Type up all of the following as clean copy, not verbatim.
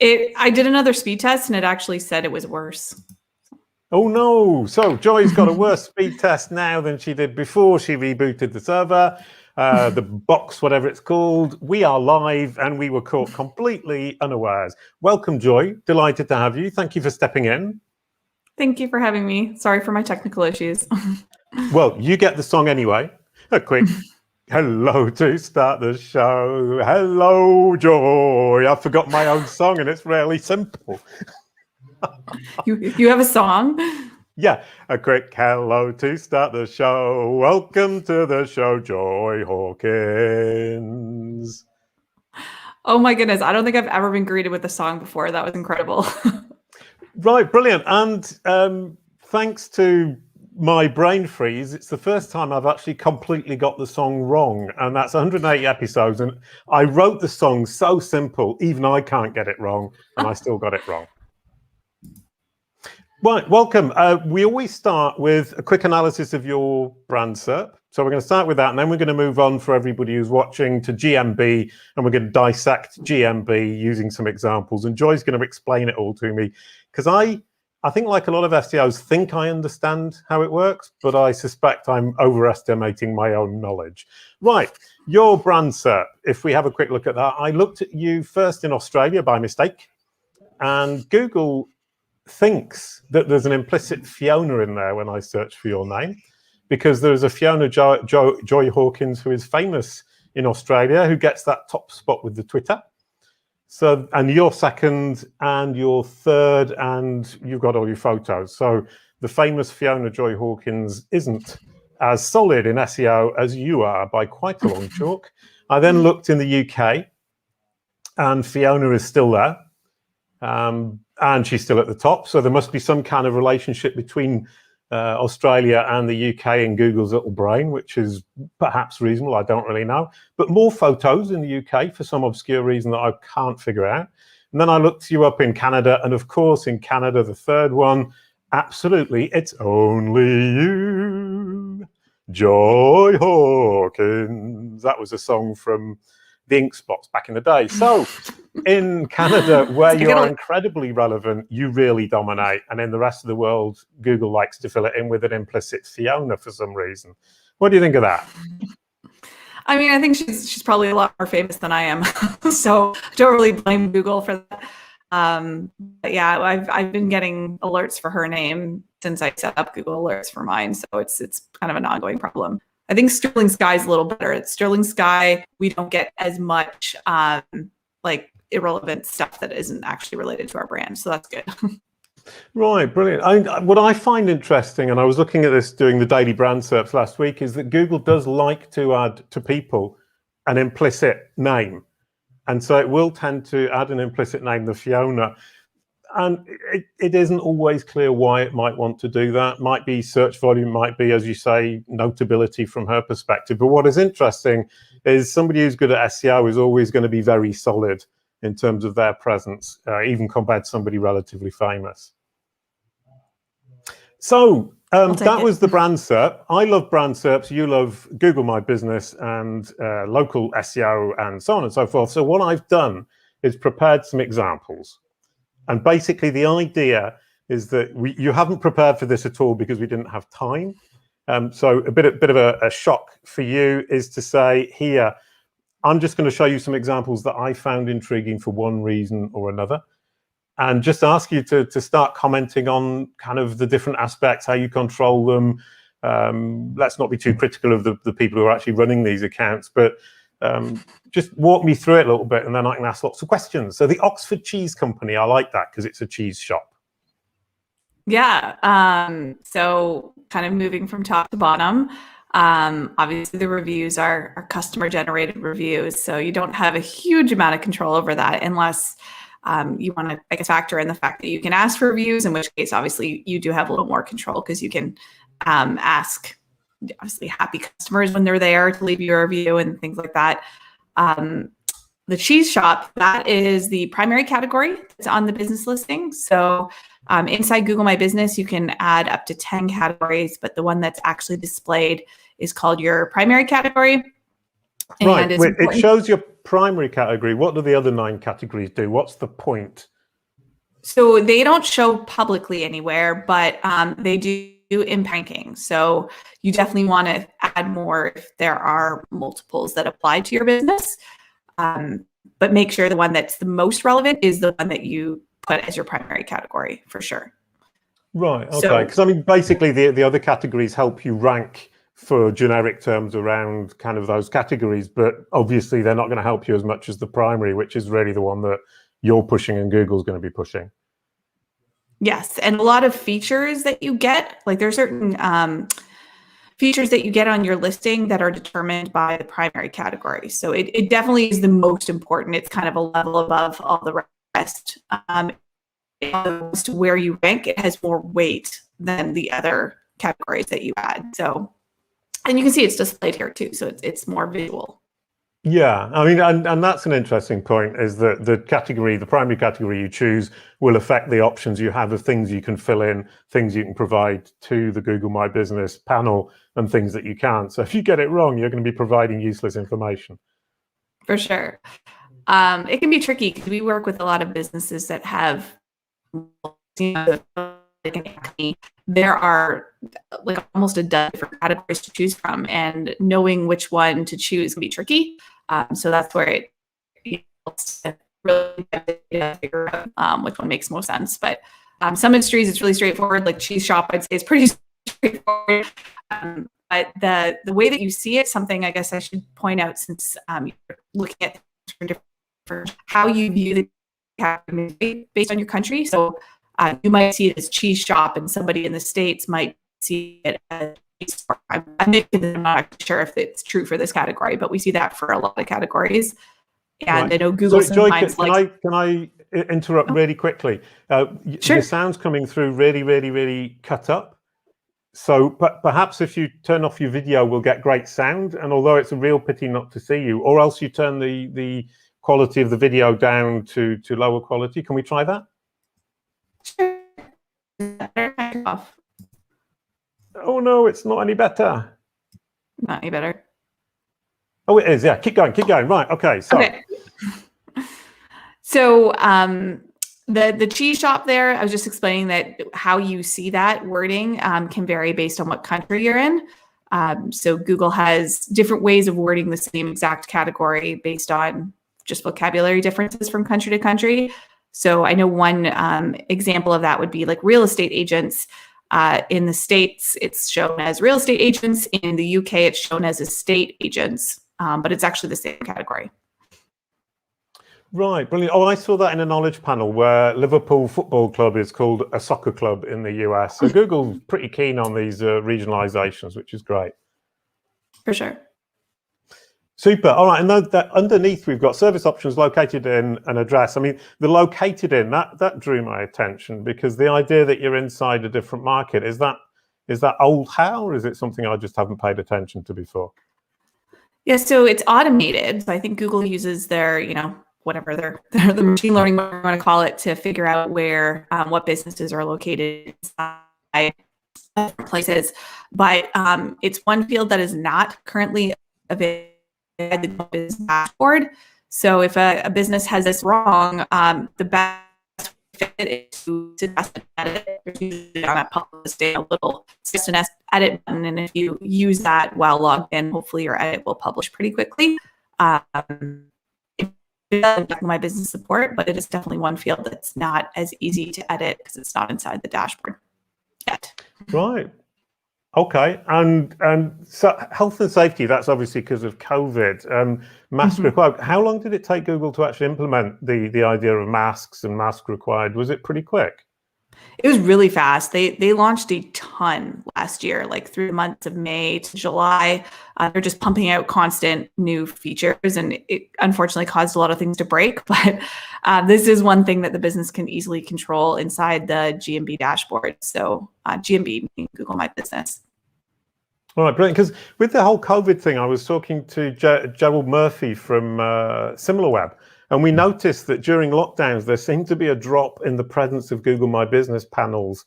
I did another speed test and it actually said it was worse. Oh no! So Joy's got a worse speed test now than she did before she rebooted the server, the box, whatever it's called. We are live and we were caught completely unawares. Welcome, Joy. Delighted to have you. Thank you for stepping in. Thank you for having me. Sorry for my technical issues. Well, you get the song anyway. A quick hello to start the show. Hello, Joy. I forgot my own song and it's really simple. You have a song? Yeah, a quick hello to start the show. Welcome to the show, Joy Hawkins. Oh my goodness, I don't think I've ever been greeted with a song before. That was incredible. Right, brilliant. And thanks to my brain freeze, it's the first time I've actually completely got the song wrong. And that's 180 episodes. And I wrote the song so simple, even I can't get it wrong. And I still got it wrong. Right, welcome. We always start with a quick analysis of your brand SERP. So we're going to start with that, and then we're going to move on for everybody who's watching to GMB, and we're going to dissect GMB using some examples. And Joy's going to explain it all to me, because I think, like a lot of SEOs, think I understand how it works, but I suspect I'm overestimating my own knowledge. Right, your brand SERP, if we have a quick look at that. I looked at you first in Australia by mistake, and Google thinks that there's an implicit Fiona in there when I search for your name, because there's a Fiona Joy Hawkins who is famous in Australia, who gets that top spot with the Twitter. So, and you're second and you're third, and you've got all your photos. So the famous Fiona Joy Hawkins isn't as solid in SEO as you are by quite a long chalk. I then looked in the UK, and Fiona is still there. And she's still at the top. So there must be some kind of relationship between Australia and the UK in Google's little brain, which is perhaps reasonable. I don't really know. But more photos in the UK for some obscure reason that I can't figure out. And then I looked you up in Canada. And of course, in Canada, the third one, absolutely, it's only you, Joy Hawkins. That was a song from the Ink Spots back in the day. So in Canada, where you are incredibly relevant, you really dominate. And in the rest of the world, Google likes to fill it in with an implicit Fiona for some reason. What do you think of that? I mean, I think she's probably a lot more famous than I am. So I don't really blame Google for that. But yeah, I've been getting alerts for her name since I set up Google Alerts for mine. So it's kind of an ongoing problem. I think Sterling Sky is a little better. At Sterling Sky, we don't get as much like irrelevant stuff that isn't actually related to our brand. So that's good. Right, brilliant. What I find interesting, and I was looking at this doing the daily brand SERPs last week, is that Google does like to add to people an implicit name. And so it will tend to add an implicit name, the Fiona. And it isn't always clear why it might want to do that. Might be search volume, might be, as you say, notability from her perspective. But what is interesting is somebody who's good at SEO is always going to be very solid in terms of their presence, even compared to somebody relatively famous. So that was the brand SERP. I love brand SERPs. You love Google My Business and local SEO and so on and so forth. So what I've done is prepared some examples. And basically, the idea is that you haven't prepared for this at all because we didn't have time. So a bit of a shock for you is to say, here, I'm just going to show you some examples that I found intriguing for one reason or another. And just ask you to start commenting on kind of the different aspects, how you control them. Let's not be too critical of the people who are actually running these accounts, but just walk me through it a little bit, and then I can ask lots of questions. So the Oxford Cheese Company, I like that because it's a cheese shop. Yeah. So kind of moving from top to bottom, obviously the reviews are customer generated reviews. So you don't have a huge amount of control over that unless you want to, I guess, factor in the fact that you can ask for reviews, in which case, obviously, you do have a little more control because you can ask, obviously, happy customers when they're there to leave you a review and things like that. The cheese shop, that is the primary category that's on the business listing. So inside Google My Business, you can add up to 10 categories, but the one that's actually displayed is called your primary category. And right, it shows your primary category, what do the other 9 categories do? What's the point? So they don't show publicly anywhere, but they do in ranking. So you definitely want to add more if there are multiples that apply to your business. But make sure the one that's the most relevant is the one that you put as your primary category for sure. Right. Okay. Because I mean, basically, the other categories help you rank for generic terms around kind of those categories, but obviously they're not going to help you as much as the primary, which is really the one that you're pushing and Google's going to be pushing. Yes, and a lot of features that you get, like there are certain features that you get on your listing that are determined by the primary category. So it definitely is the most important. It's kind of a level above all the rest. As to where you rank, it has more weight than the other categories that you add. So, and you can see it's displayed here too. So it's more visual. Yeah, I mean, and that's an interesting point, is that the category, the primary category you choose will affect the options you have of things you can fill in, things you can provide to the Google My Business panel, and things that you can't. So if you get it wrong, you're going to be providing useless information. For sure. It can be tricky because we work with a lot of businesses that have, there are like almost a dozen different categories to choose from, and knowing which one to choose can be tricky. So that's where it helps to really figure out which one makes most sense. But some industries, it's really straightforward. Like cheese shop, I'd say is pretty straightforward. But the way that you see it, something I guess I should point out, since you're looking at different how you view the category based on your country. So you might see it as cheese shop, and somebody in the States might see it as cheese store. I'm not sure if it's true for this category, but we see that for a lot of categories. And right. I know Google sometimes can I interrupt really quickly? Sure. The sound's coming through really cut up. So perhaps if you turn off your video, we'll get great sound. And although it's a real pity not to see you, or else you turn the quality of the video down to lower quality. Can we try that? Sure. Oh no, it's not any better. Not any better. Oh, it is. Yeah, keep going. Right. Okay. So. Okay. So the cheese shop there, I was just explaining that how you see that wording can vary based on what country you're in. So Google has different ways of wording the same exact category based on just vocabulary differences from country to country. So I know one example of that would be like real estate agents. In the States, it's shown as real estate agents. In the UK, it's shown as estate agents, but it's actually the same category. Right, brilliant. Oh, I saw that in a knowledge panel where Liverpool Football Club is called a soccer club in the US. So Google's pretty keen on these regionalizations, which is great. For sure. Super. All right, and that underneath we've got service options located in an address. I mean, the located in, that drew my attention, because the idea that you're inside a different market, is that old how, or is it something I just haven't paid attention to before? Yeah, so it's automated. So I think Google uses their, whatever the machine learning, what you want to call it, to figure out where what businesses are located inside places. But it's one field that is not currently available in the business dashboard. So if a business has this wrong, the best fit is to edit it. There's usually on that publish a little edit button, and if you use that while logged in, hopefully your edit will publish pretty quickly. My business support, but it is definitely one field that's not as easy to edit because it's not inside the dashboard yet. Right. Okay. And so health and safety, that's obviously because of COVID. Mask required. How long did it take Google to actually implement the idea of masks and mask required? Was it pretty quick? It was really fast. They launched a ton last year, like through the months of May to July. They're just pumping out constant new features, and it unfortunately caused a lot of things to break. But this is one thing that the business can easily control inside the GMB dashboard. So GMB meaning Google My Business. All right, brilliant. Because with the whole COVID thing, I was talking to Gerald Murphy from SimilarWeb, And we noticed that during lockdowns, there seemed to be a drop in the presence of Google My Business panels.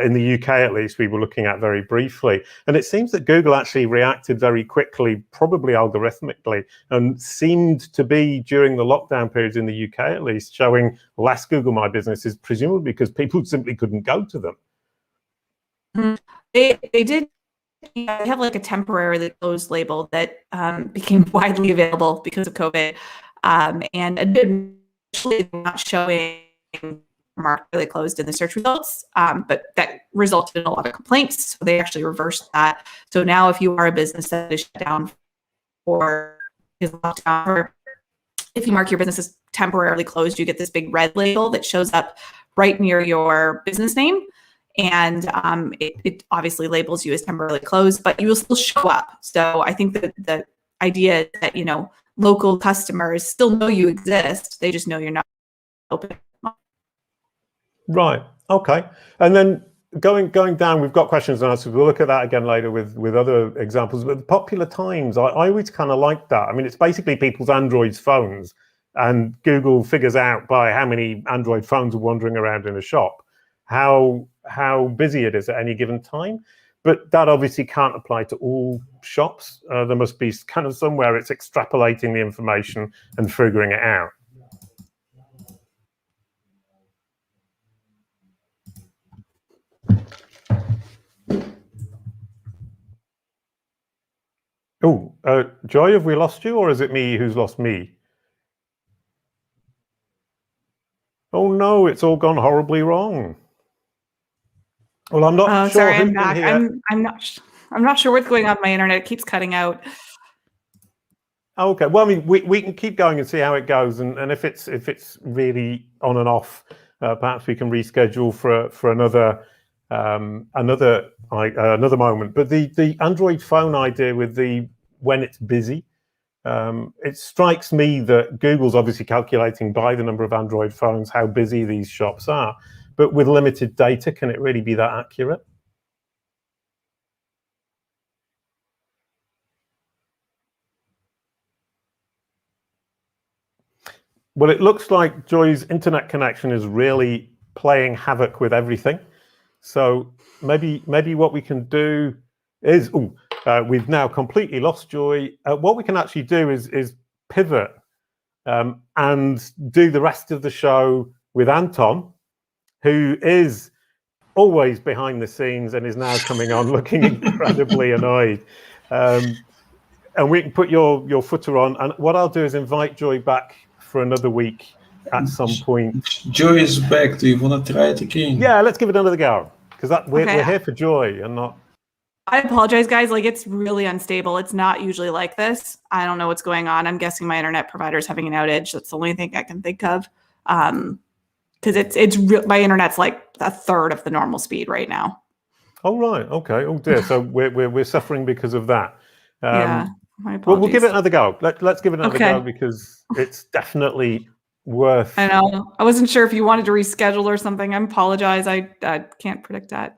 In the UK, at least, we were looking at very briefly. And it seems that Google actually reacted very quickly, probably algorithmically, and seemed to be, during the lockdown periods in the UK, at least, showing less Google My Businesses, presumably because people simply couldn't go to them. They did. They have like a temporarily closed label that became widely available because of COVID, and initially they're not showing markedly closed in the search results, but that resulted in a lot of complaints. So they actually reversed that. So now, if you are a business that is shut down or is locked down, or if you mark your business as temporarily closed, you get this big red label that shows up right near your business name. And it obviously labels you as temporarily closed, but you will still show up. So I think that the idea is that, local customers still know you exist. They just know you're not open. Right. Okay. And then going down, we've got questions and answers. We'll look at that again later with other examples. But the popular times, I always kind of like that. I mean, it's basically people's Android phones, and Google figures out by how many Android phones are wandering around in a shop how busy it is at any given time. But that obviously can't apply to all shops. There must be kind of somewhere it's extrapolating the information and figuring it out. Oh, Joy, have we lost you, or is it me who's lost me? Oh no, it's all gone horribly wrong. Well, I'm not sure. Sorry, I'm back. I'm not sure what's going on with my internet. It keeps cutting out. Okay. Well, I mean, we can keep going and see how it goes, and if it's really on and off, perhaps we can reschedule for another moment. But the Android phone idea with the when it's busy, it strikes me that Google's obviously calculating by the number of Android phones how busy these shops are. But with limited data, can it really be that accurate? Well, it looks like Joy's internet connection is really playing havoc with everything. So maybe what we can do is, we've now completely lost Joy. What we can actually do is pivot and do the rest of the show with Anton, who is always behind the scenes and is now coming on looking incredibly annoyed. And we can put your footer on. And what I'll do is invite Joy back for another week at some point. Joy is back. Do you want to try it again? Yeah, let's give it another go. Because we're here for Joy and not... I apologize, guys. Like, it's really unstable. It's not usually like this. I don't know what's going on. I'm guessing my internet provider is having an outage. That's the only thing I can think of. Because my internet's like a third of the normal speed right now. Oh right, okay. Oh dear. So we're suffering because of that. Yeah. My apologies. Well, we'll give it another go. Let's give it another go because it's definitely worth. I know. I wasn't sure if you wanted to reschedule or something. I apologize. I can't predict that.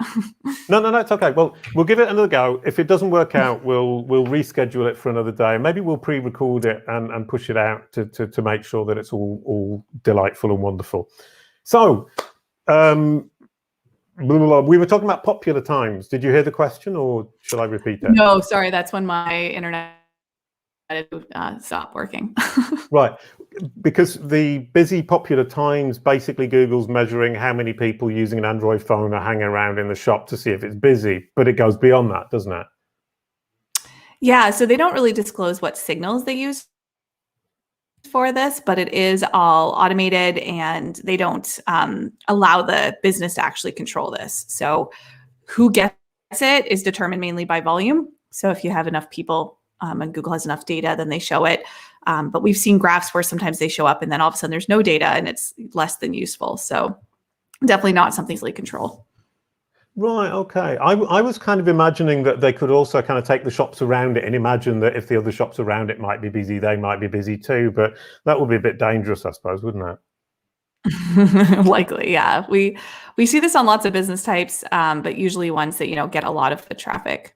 No, it's okay. Well, we'll give it another go. If it doesn't work out, we'll reschedule it for another day. Maybe we'll pre-record it and push it out to make sure that it's all delightful and wonderful. So, we were talking about popular times. Did you hear the question, or should I repeat it? No, sorry. That's when my internet stopped working. Right, because the busy popular times, basically Google's measuring how many people using an Android phone are hanging around in the shop to see if it's busy, but it goes beyond that, doesn't it? Yeah, so they don't really disclose what signals they use for this, but it is all automated, and they don't allow the business to actually control this. So who gets it is determined mainly by volume. So if you have enough people and Google has enough data, then they show it. But we've seen graphs where sometimes they show up and then all of a sudden there's no data and it's less than useful. So definitely not something to control. Right, okay. I was kind of imagining that they could also kind of take the shops around it and imagine that if the other shops around it might be busy, they might be busy too. But that would be a bit dangerous, I suppose, wouldn't it? Likely, yeah. We see this on lots of business types, but usually ones that, get a lot of the traffic.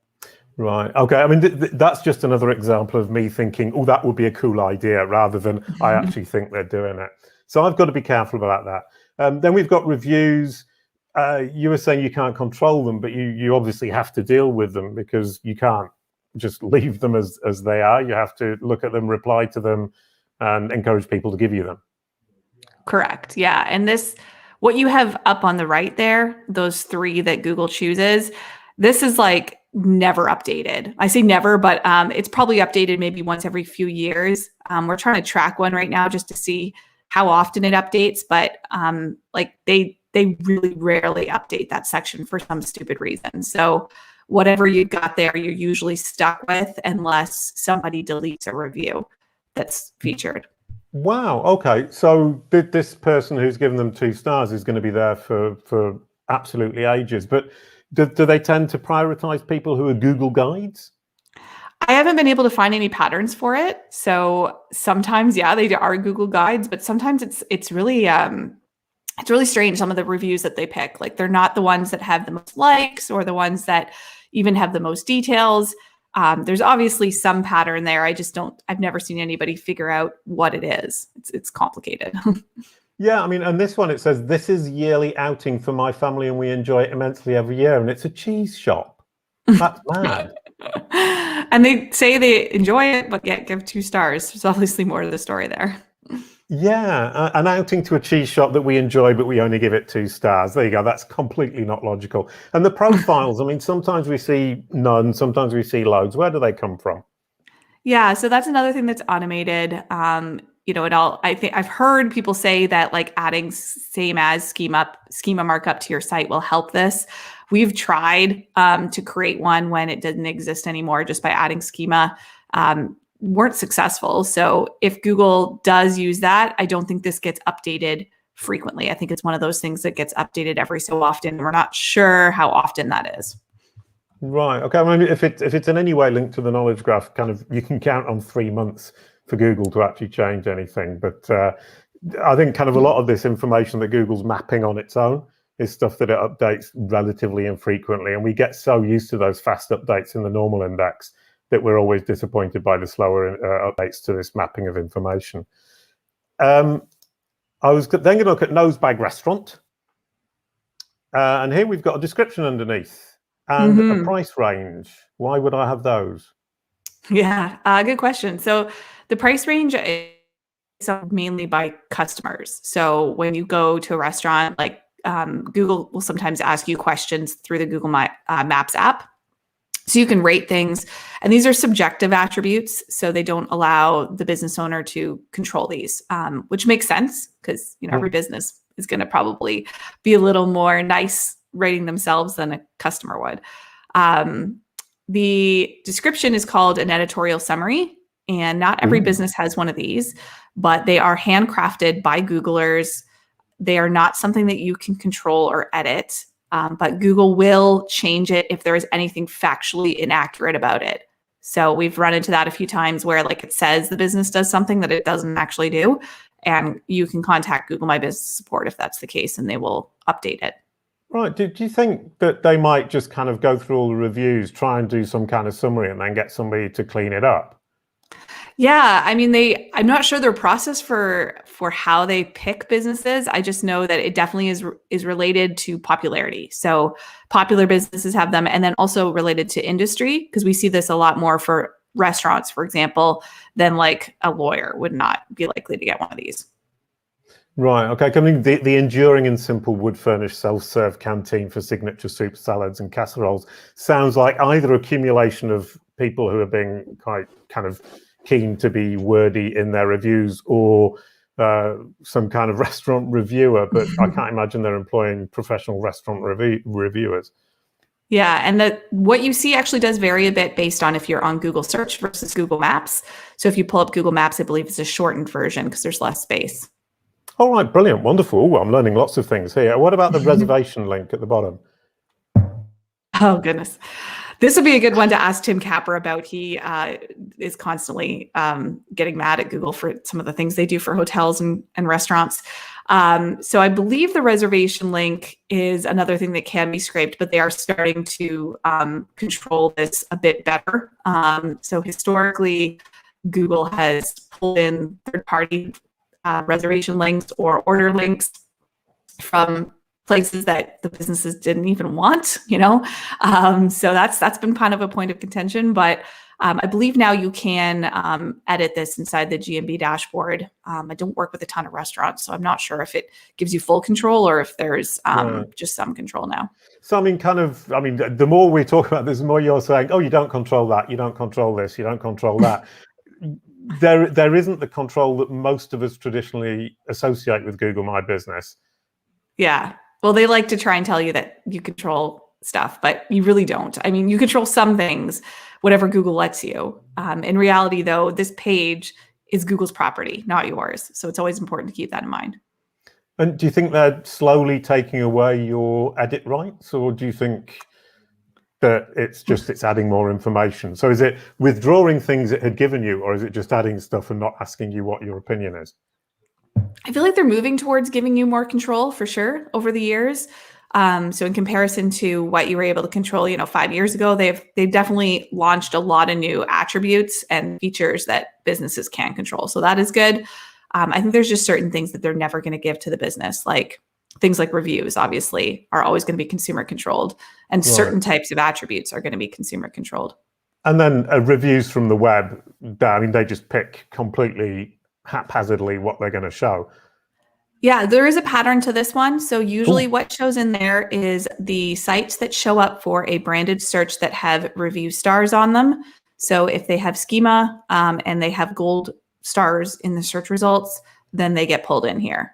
Right. Okay. I mean, that's just another example of me thinking, oh, that would be a cool idea, rather than I actually think they're doing it. So I've got to be careful about that. Then we've got reviews. You were saying you can't control them, but you obviously have to deal with them, because you can't just leave them as they are. You have to look at them, reply to them, and encourage people to give you them. Correct. Yeah. And what you have up on the right there, those 3 that Google chooses, this is like never updated. I say never, but it's probably updated maybe once every few years. We're trying to track one right now just to see how often it updates, but like they really rarely update that section for some stupid reason. So whatever you got there, you're usually stuck with, unless somebody deletes a review that's featured. Wow. Okay. So this person who's given them 2 stars is going to be there for absolutely ages. But do they tend to prioritize people who are Google guides? I haven't been able to find any patterns for it. So sometimes, yeah, they are Google guides, but sometimes it's really strange, some of the reviews that they pick. Like, they're not the ones that have the most likes or the ones that even have the most details. There's obviously some pattern there. I've never seen anybody figure out what it is. It's complicated. Yeah, I mean, and this one, it says, this is yearly outing for my family and we enjoy it immensely every year. And it's a cheese shop. That's mad. And they say they enjoy it, but yet give 2 stars. There's obviously more to the story there. Yeah, an outing to a cheese shop that we enjoy, but we only give it 2 stars. There you go. That's completely not logical. And the profiles, I mean, sometimes we see none, sometimes we see loads. Where do they come from? Yeah, so that's another thing that's automated. I think I've heard people say that like adding same as schema markup to your site will help this. We've tried to create one when it didn't exist anymore, just by adding schema. Weren't successful. So if Google does use that, I don't think this gets updated frequently. I think it's one of those things that gets updated every so often. We're not sure how often that is. Right. Okay. I mean, if it's in any way linked to the knowledge graph, kind of, you can count on 3 months for Google to actually change anything. But I think kind of a lot of this information that Google's mapping on its own is stuff that it updates relatively infrequently. And we get so used to those fast updates in the normal index that we're always disappointed by the slower updates to this mapping of information. I was then going to look at Nosebag Restaurant. And here we've got a description underneath and a price range. Why would I have those? Yeah, good question. So the price range is mainly by customers. So when you go to a restaurant, like Google will sometimes ask you questions through the Google Maps app. So you can rate things, and these are subjective attributes, so they don't allow the business owner to control these, which makes sense, because every business is going to probably be a little more nice rating themselves than a customer would. The description is called an editorial summary, and not every business has one of these, but they are handcrafted by Googlers. They are not something that you can control or edit. But Google will change it if there is anything factually inaccurate about it. So we've run into that a few times where like it says the business does something that it doesn't actually do. And you can contact Google My Business Support if that's the case, and they will update it. Right. Do you think that they might just kind of go through all the reviews, try and do some kind of summary, and then get somebody to clean it up? Yeah, I mean, I'm not sure their process for how they pick businesses. I just know that it definitely is related to popularity. So popular businesses have them, and then also related to industry, because we see this a lot more for restaurants, for example, than like a lawyer would not be likely to get one of these. Right. Okay. I mean, the enduring and simple wood-furnished self-serve canteen for signature soup, salads, and casseroles sounds like either accumulation of people who are being quite kind of keen to be wordy in their reviews, or some kind of restaurant reviewer, but I can't imagine they're employing professional restaurant reviewers. Yeah, and what you see actually does vary a bit based on if you're on Google Search versus Google Maps. So if you pull up Google Maps, I believe it's a shortened version because there's less space. All right, brilliant, wonderful. Ooh, I'm learning lots of things here. What about the reservation link at the bottom? Oh, goodness. This would be a good one to ask Tim Capper about. He is constantly getting mad at Google for some of the things they do for hotels and restaurants. So I believe the reservation link is another thing that can be scraped, but they are starting to control this a bit better. So historically, Google has pulled in third-party reservation links or order links from places that the businesses didn't even want, so that's been kind of a point of contention, but I believe now you can edit this inside the GMB dashboard. I don't work with a ton of restaurants, so I'm not sure if it gives you full control or if there's just some control now. So the more we talk about this, the more you're saying, oh, you don't control that, you don't control this, you don't control that. There isn't the control that most of us traditionally associate with Google My Business. Yeah. Well, they like to try and tell you that you control stuff, but you really don't. I mean, you control some things, whatever Google lets you. In reality, though, this page is Google's property, not yours. So it's always important to keep that in mind. And do you think they're slowly taking away your edit rights, or do you think that it's adding more information? So is it withdrawing things it had given you, or is it just adding stuff and not asking you what your opinion is? I feel like they're moving towards giving you more control for sure over the years. So in comparison to what you were able to control, 5 years ago, they've definitely launched a lot of new attributes and features that businesses can control. So that is good. I think there's just certain things that they're never going to give to the business, like things like reviews, obviously, are always going to be consumer controlled, and certain types of attributes are going to be consumer controlled. And then reviews from the web, they just pick completely haphazardly what they're going to show. Yeah, there is a pattern to this one. So usually what shows in there is the sites that show up for a branded search that have review stars on them. So if they have schema and they have gold stars in the search results, then they get pulled in here.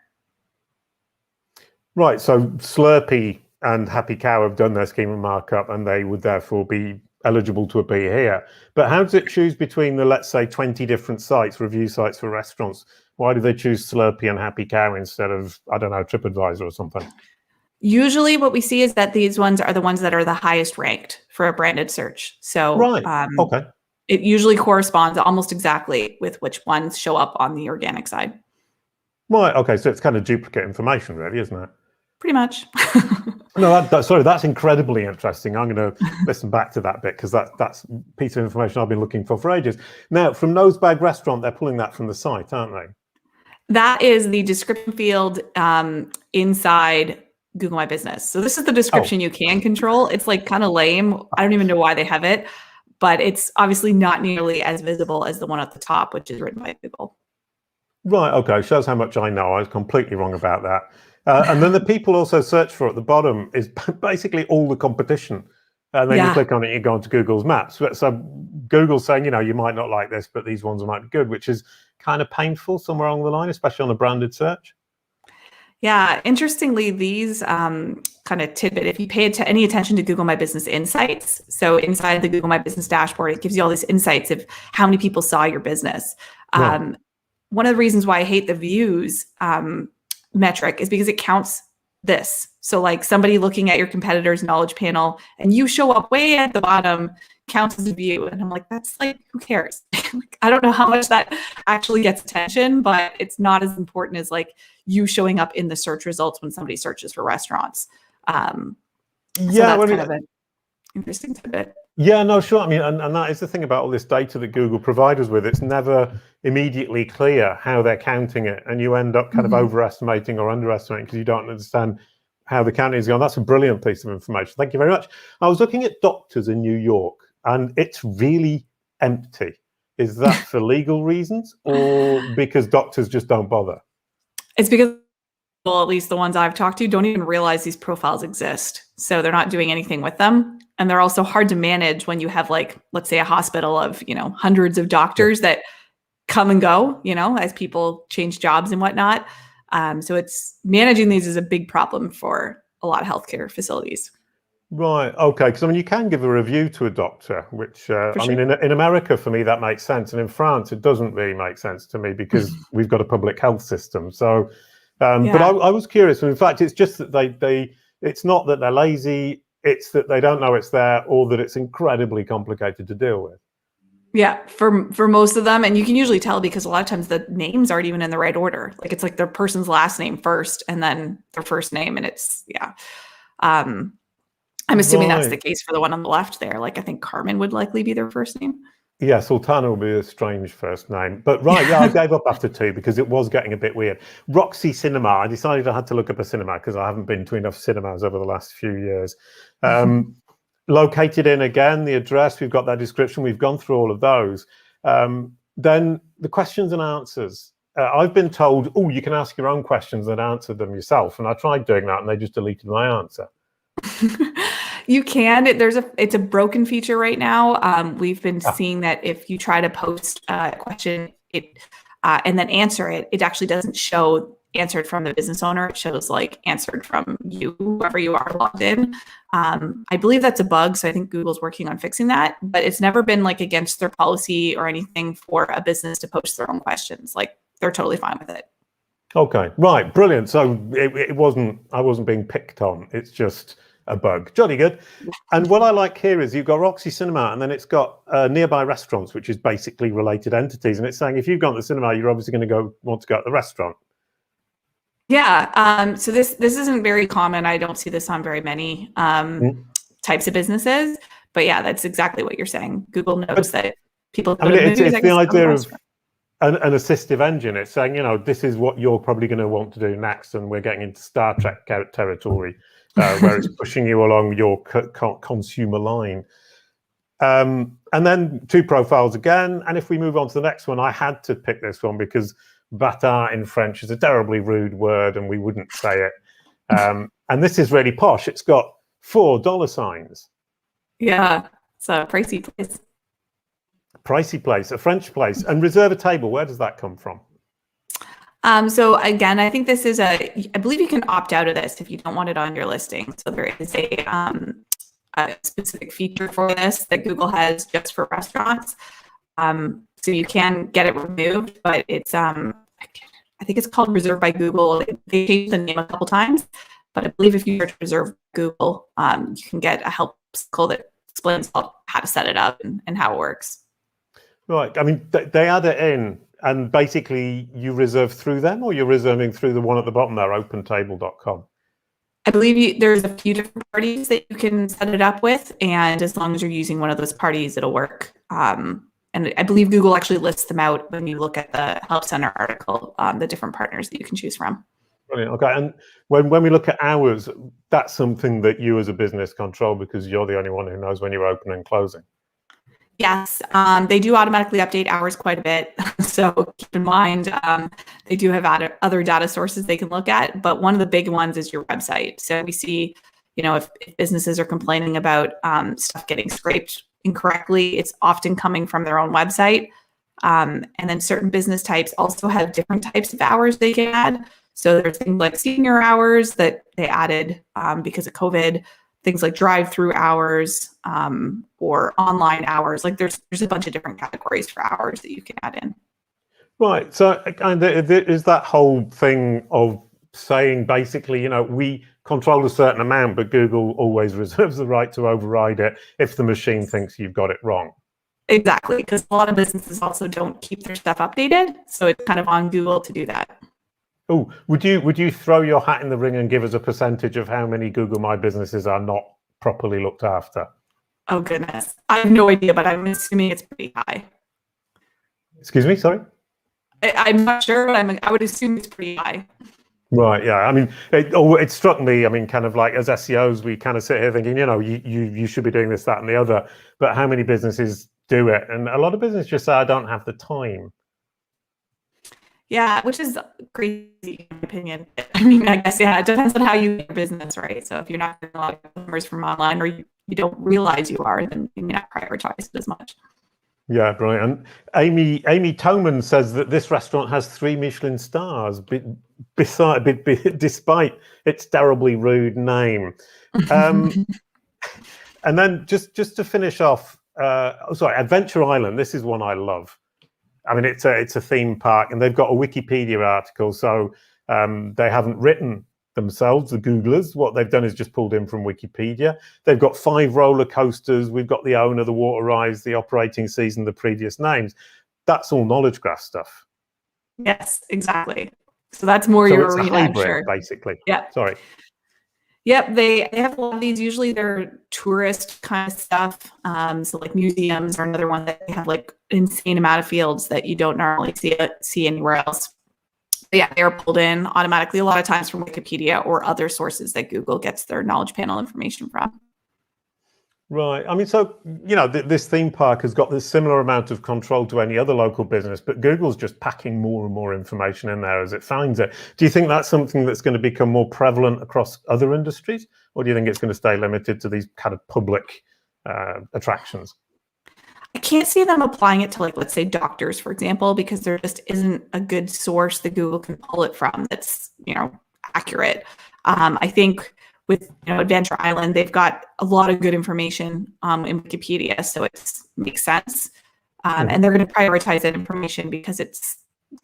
Right. So Slurpee and Happy Cow have done their schema markup, and they would therefore be eligible to appear here. But how does it choose between the, let's say, 20 different sites, review sites for restaurants? Why do they choose Slurpee and Happy Cow instead of, I don't know, TripAdvisor or something? Usually what we see is that these ones are the ones that are the highest ranked for a branded search. So okay. It usually corresponds almost exactly with which ones show up on the organic side. Right. Okay. So it's kind of duplicate information, really, isn't it? Pretty much. No, that's incredibly interesting. I'm going to listen back to that bit, because that's a piece of information I've been looking for ages. Now, from Nosebag Restaurant, they're pulling that from the site, aren't they? That is the description field inside Google My Business. So this is the description you can control. It's like kind of lame. I don't even know why they have it, but it's obviously not nearly as visible as the one at the top, which is written by Google. Right. Okay. Shows how much I know. I was completely wrong about that. And then the people also search for at the bottom is basically all the competition. And then you click on it, you go into Google's maps. So Google's saying, you might not like this, but these ones might be good, which is kind of painful somewhere along the line, especially on a branded search. Yeah. Interestingly, these kind of tidbit, if you pay any attention to Google My Business Insights, so inside the Google My Business dashboard, it gives you all these insights of how many people saw your business. Right. One of the reasons why I hate the views metric is because it counts this. So like somebody looking at your competitor's knowledge panel and you show up way at the bottom counts as a view. And I'm like, that's like, who cares? I don't know how much that actually gets attention, but it's not as important as like you showing up in the search results when somebody searches for restaurants. So that's kind of an interesting tidbit. Yeah, no, sure. I mean, and that is the thing about all this data that Google provides us with. It's never immediately clear how they're counting it, and you end up kind of overestimating or underestimating because you don't understand how the counting is going. That's a brilliant piece of information. Thank you very much. I was looking at doctors in New York, and it's really empty. Is that for legal reasons or because doctors just don't bother? It's because, well, at least the ones I've talked to don't even realize these profiles exist. So they're not doing anything with them. And they're also hard to manage when you have, like, let's say a hospital of, hundreds of doctors that come and go, as people change jobs and whatnot. So it's managing these is a big problem for a lot of healthcare facilities. Right. Okay. Because you can give a review to a doctor, which in America, for me, that makes sense. And in France, it doesn't really make sense to me because we've got a public health system. So, but I was curious. And in fact, it's just that it's not that they're lazy. It's that they don't know it's there, or that it's incredibly complicated to deal with. Yeah, for most of them, and you can usually tell because a lot of times the names aren't even in the right order. Like it's like their person's last name first and then their first name, and it's yeah. I'm assuming that's the Right. case for the one on the left there. Like I think Carmen would likely be their first name. Yeah, Sultana will be a strange first name. But right, yeah, I gave up after 2 because it was getting a bit weird. Roxy Cinema, I decided I had to look up a cinema because I haven't been to enough cinemas over the last few years. Located in, again, the address, we've got that description, we've gone through all of those. Then the questions and answers. I've been told, oh, you can ask your own questions and answer them yourself. And I tried doing that and they just deleted my answer. You can. It's a broken feature right now. We've been seeing that if you try to post a question, and then answer it, it actually doesn't show answered from the business owner. It shows like answered from you, whoever you are logged in. I believe that's a bug, so I think Google's working on fixing that. But it's never been like against their policy or anything for a business to post their own questions. Like they're totally fine with it. Okay, right, brilliant. So I wasn't being picked on. It's just a bug. Jolly good. And what I like here is you've got Roxy Cinema and then it's got nearby restaurants, which is basically related entities. And it's saying if you've gone to the cinema, you're obviously going to want to go to the restaurant. Yeah. So this isn't very common. I don't see this on very many types of businesses. But yeah, that's exactly what you're saying. Google knows that people. I mean, it's the idea of an assistive engine. It's saying, you know, this is what you're probably going to want to do next, and we're getting into Star Trek territory. Where it's pushing you along your consumer line. And then 2 profiles again. And if we move on to the next one, I had to pick this one because bâtard in French is a terribly rude word and we wouldn't say it. And this is really posh. It's got $4. Yeah, it's a pricey place. Pricey place, a French place. And reserve a table, where does that come from? So again, I think this is I believe you can opt out of this if you don't want it on your listing. So there is a specific feature for this that Google has just for restaurants. So you can get it removed, but it's I think it's called Reserved by Google. They changed the name a couple times, but I believe if you search Reserved by Google, you can get a help article that explains how to set it up and how it works. Right. I mean, they add it in. And basically, you reserve through them, or you're reserving through the one at the bottom there, opentable.com? I believe there's a few different parties that you can set it up with, and as long as you're using one of those parties, it'll work. And I believe Google actually lists them out when you look at the Help Center article, the different partners that you can choose from. Brilliant. Okay. And when we look at hours, that's something that you as a business control because you're the only one who knows when you're open and closing. Yes, they do automatically update hours quite a bit. So keep in mind, they do have other data sources they can look at, but one of the big ones is your website. So we see, you know, if businesses are complaining about stuff getting scraped incorrectly, it's often coming from their own website. And then certain business types also have different types of hours they can add. So there's things like senior hours that they added because of COVID. Things like drive-through hours or online hours. Like there's a bunch of different categories for hours that you can add in. Right. So and is that whole thing of saying basically, you know, we control a certain amount, but Google always reserves the right to override it if the machine thinks you've got it wrong. Exactly, because a lot of businesses also don't keep their stuff updated. So it's kind of on Google to do that. Oh, would you throw your hat in the ring and give us a percentage of how many Google My Businesses are not properly looked after? Oh goodness, I have no idea, but I'm assuming it's pretty high. Excuse me, sorry? I'm not sure, but I would assume it's pretty high. Right, yeah. I mean, it struck me, I mean, kind of like as SEOs, we kind of sit here thinking, you know, you should be doing this, that, and the other, but how many businesses do it? And a lot of businesses just say, I don't have the time. Yeah, which is crazy in my opinion. I mean, I guess, yeah, it depends on how you do your business, right? So if you're not getting a lot of customers from online or you don't realize you are, then you may not prioritize it as much. Yeah, brilliant. And Amy Toman says that this restaurant has 3 Michelin stars, despite its terribly rude name. And then just to finish off, Adventure Island. This is one I love. I mean, it's a theme park, and they've got a Wikipedia article, so they haven't written themselves, the Googlers. What they've done is just pulled in from Wikipedia. They've got 5 roller coasters. We've got the owner, the water rise, the operating season, the previous names. That's all knowledge graph stuff. Yes, exactly. So that's more So your it's a arena, I'm hybrid, sure. basically. Yeah. Sorry. Yep, they have a lot of these. Usually they're tourist kind of stuff. So like museums are another one that they have like insane amount of fields that you don't normally see anywhere else. But yeah, they're pulled in automatically a lot of times from Wikipedia or other sources that Google gets their knowledge panel information from. Right. I mean, so, you know, this theme park has got this similar amount of control to any other local business, but Google's just packing more and more information in there as it finds it. Do you think that's something that's going to become more prevalent across other industries? Or do you think it's going to stay limited to these kind of public attractions? I can't see them applying it to, like, let's say doctors, for example, because there just isn't a good source that Google can pull it from that's, you know, accurate. I think with, you know, Adventure Island, they've got a lot of good information in Wikipedia, so it makes sense. And they're going to prioritize that information because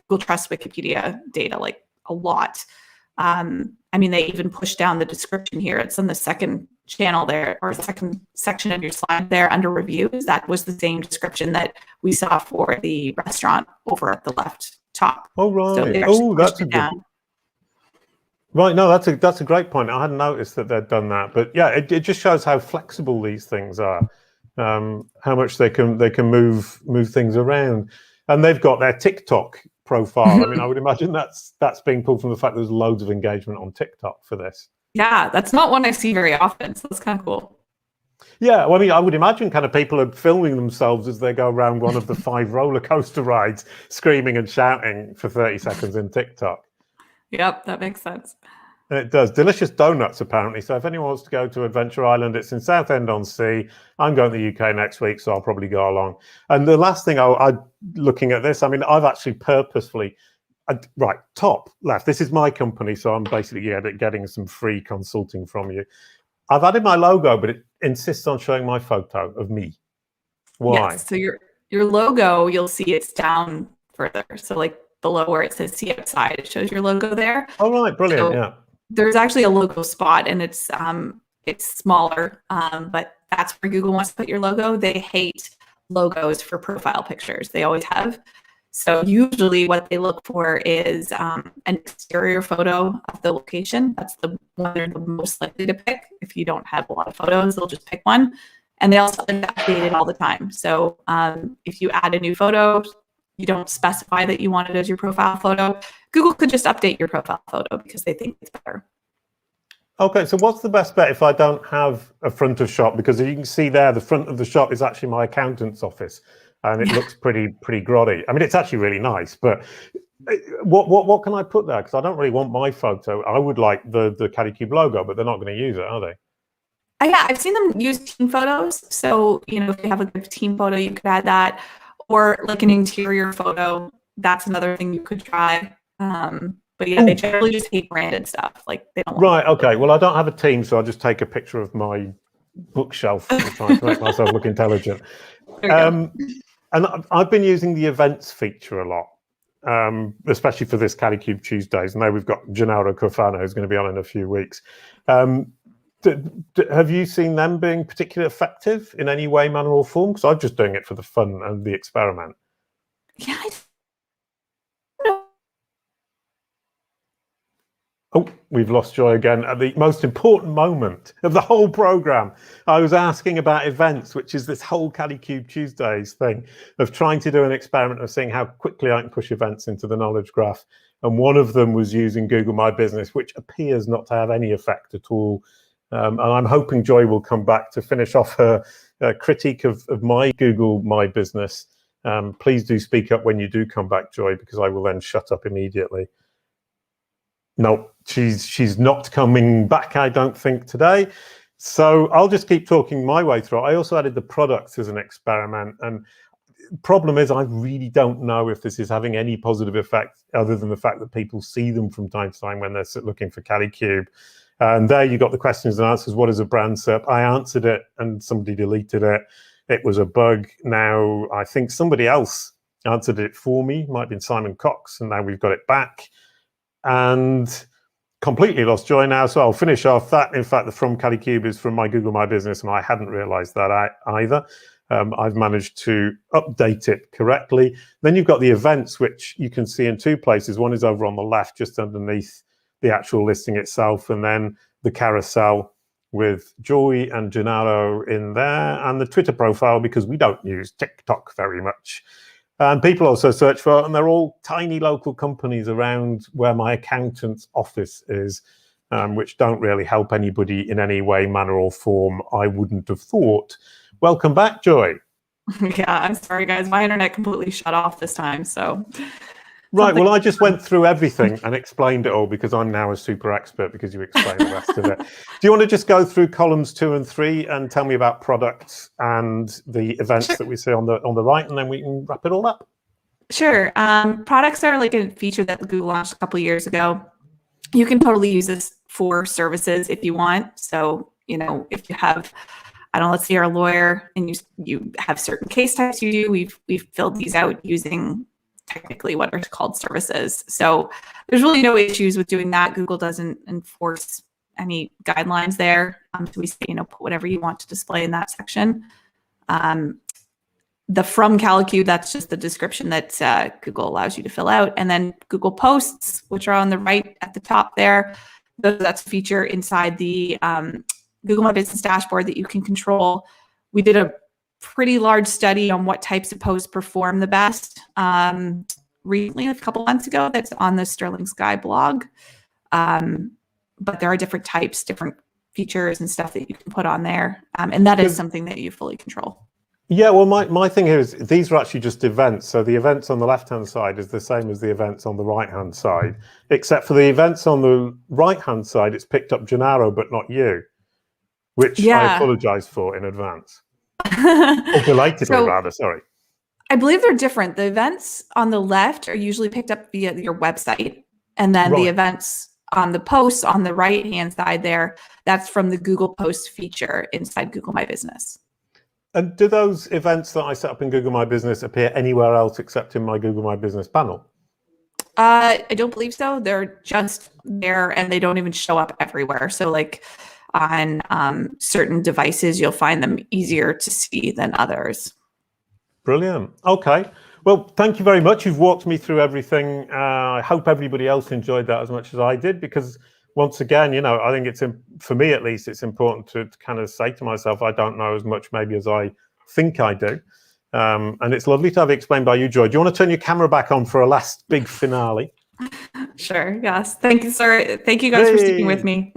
Google trusts Wikipedia data like a lot. I mean, they even push down the description here. It's on the second channel there, or second section of your slide there under reviews. That was the same description that we saw for the restaurant over at the left top. Oh, right. So that's a good. Right, no, that's a great point. I hadn't noticed that they'd done that, but yeah, it just shows how flexible these things are, how much they can move things around, and they've got their TikTok profile. I mean, I would imagine that's being pulled from the fact there's loads of engagement on TikTok for this. Yeah, that's not one I see very often, so that's kind of cool. Yeah, well, I mean, I would imagine kind of people are filming themselves as they go around one of the 5 roller coaster rides, screaming and shouting for 30 seconds in TikTok. Yep, that makes sense. It does. Delicious donuts, apparently. So if anyone wants to go to Adventure Island, it's in Southend-on-Sea. I'm going to the UK next week, so I'll probably go along. And the last thing looking at this, I mean, I've actually purposefully, right, top left. This is my company, so I'm basically getting some free consulting from you. I've added my logo, but it insists on showing my photo of me. Why? Yes, so your logo, you'll see it's down further. So like below where it says "See Outside," it shows your logo there. Oh, right, brilliant. So yeah, there's actually a logo spot, and it's smaller, but that's where Google wants to put your logo. They hate logos for profile pictures. They always have. So usually what they look for is an exterior photo of the location. That's the one they're the most likely to pick. If you don't have a lot of photos, they'll just pick one. And they also update it all the time. So if you add a new photo, you don't specify that you want it as your profile photo, Google could just update your profile photo because they think it's better. Okay, so what's the best bet if I don't have a front of shop? Because as you can see there, the front of the shop is actually my accountant's office, and it looks pretty grotty. I mean, it's actually really nice, but what can I put there? Because I don't really want my photo. I would like the Kalicube logo, but they're not going to use it, are they? Yeah, I've seen them use team photos. So, you know, if you have a good team photo, you could add that. Or like an interior photo, that's another thing you could try. But yeah, they generally just hate branded stuff. Like they don't. Right. Okay. Well, I don't have a team, so I'll just take a picture of my bookshelf and try to make myself look intelligent. And I've been using the events feature a lot, especially for this Kalicube Tuesdays. Now we've got Gennaro Cofano, who's going to be on in a few weeks. Have you seen them being particularly effective in any way, manner, or form? Because I'm just doing it for the fun and the experiment. Yeah. Oh, we've lost Joy again at the most important moment of the whole program. I was asking about events, which is this whole Kalicube Tuesdays thing of trying to do an experiment of seeing how quickly I can push events into the knowledge graph. And one of them was using Google My Business, which appears not to have any effect at all. And I'm hoping Joy will come back to finish off her critique of my Google My Business. Please do speak up when you do come back, Joy, because I will then shut up immediately. No, she's not coming back, I don't think, today. So I'll just keep talking my way through. I also added the products as an experiment. And the problem is I really don't know if this is having any positive effect other than the fact that people see them from time to time when they're looking for Kalicube. And there you got the questions and answers. What is a brand SERP? I answered it and somebody deleted it. It was a bug. Now, I think somebody else answered it for me. Might have been Simon Cox, and now we've got it back. And completely lost joy now, so I'll finish off that. In fact, the from Kalicube is from my Google My Business, and I hadn't realized that either. I've managed to update it correctly. Then you've got the events, which you can see in two places. One is over on the left, just underneath the actual listing itself, and then the carousel with Joy and Gennaro in there, and the Twitter profile, because we don't use TikTok very much. And people also search for it, and they're all tiny local companies around where my accountant's office is, which don't really help anybody in any way, manner, or form, I wouldn't have thought. Welcome back, Joy. Yeah, I'm sorry, guys. My internet completely shut off this time, so... Right, well, I just went through everything and explained it all because I'm now a super expert because you explained the rest of it. Do you want to just go through columns 2 and 3 and tell me about products and the events that we see on the right, and then we can wrap it all up? Sure. Products are like a feature that Google launched a couple of years ago. You can totally use this for services if you want. So, you know, if you have, I don't know, let's say you're a lawyer and you have certain case types you do, we've filled these out using technically what are called services. So there's really no issues with doing that. Google doesn't enforce any guidelines there. So we say, you know, put whatever you want to display in that section. The from Kalicube, that's just the description that Google allows you to fill out. And then Google Posts, which are on the right at the top there, that's a feature inside the Google My Business dashboard that you can control. We did a pretty large study on what types of posts perform the best recently, a couple months ago. That's on the Sterling Sky blog. But there are different types, different features and stuff that you can put on there. And that is something that you fully control. Yeah, well, my thing here is these are actually just events. So the events on the left-hand side is the same as the events on the right-hand side, except for the events on the right-hand side, it's picked up Gennaro, but not you, which I apologize for in advance. Or belatedly, rather, sorry. I believe they're different. The events on the left are usually picked up via your website. And then the events on the posts on the right-hand side there, that's from the Google Posts feature inside Google My Business. And do those events that I set up in Google My Business appear anywhere else except in my Google My Business panel? I don't believe so. They're just there and they don't even show up everywhere. So like on certain devices, you'll find them easier to see than others. Brilliant. Okay. Well, thank you very much. You've walked me through everything. I hope everybody else enjoyed that as much as I did, because once again, you know, I think it's, for me at least, it's important to kind of say to myself, I don't know as much maybe as I think I do. And it's lovely to have it explained by you, Joy. Do you want to turn your camera back on for a last big finale? Sure, yes. Thank you, sir. Thank you guys for sticking with me.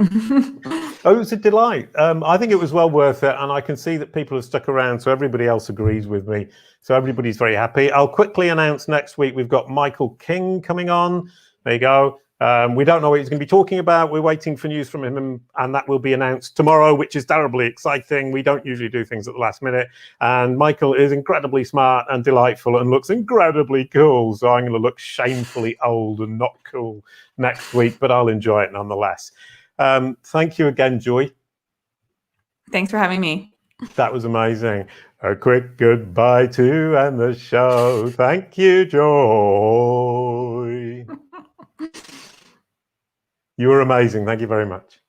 Oh, it was a delight. I think it was well worth it. And I can see that people have stuck around, so everybody else agrees with me. So everybody's very happy. I'll quickly announce next week, we've got Michael King coming on. There you go. We don't know what he's going to be talking about. We're waiting for news from him, and that will be announced tomorrow, which is terribly exciting. We don't usually do things at the last minute. And Michael is incredibly smart and delightful and looks incredibly cool. So I'm going to look shamefully old and not cool next week, but I'll enjoy it nonetheless. Thank you again, Joy. Thanks for having me. That was amazing. A quick goodbye to end the show. Thank you, Joy. You were amazing. Thank you very much.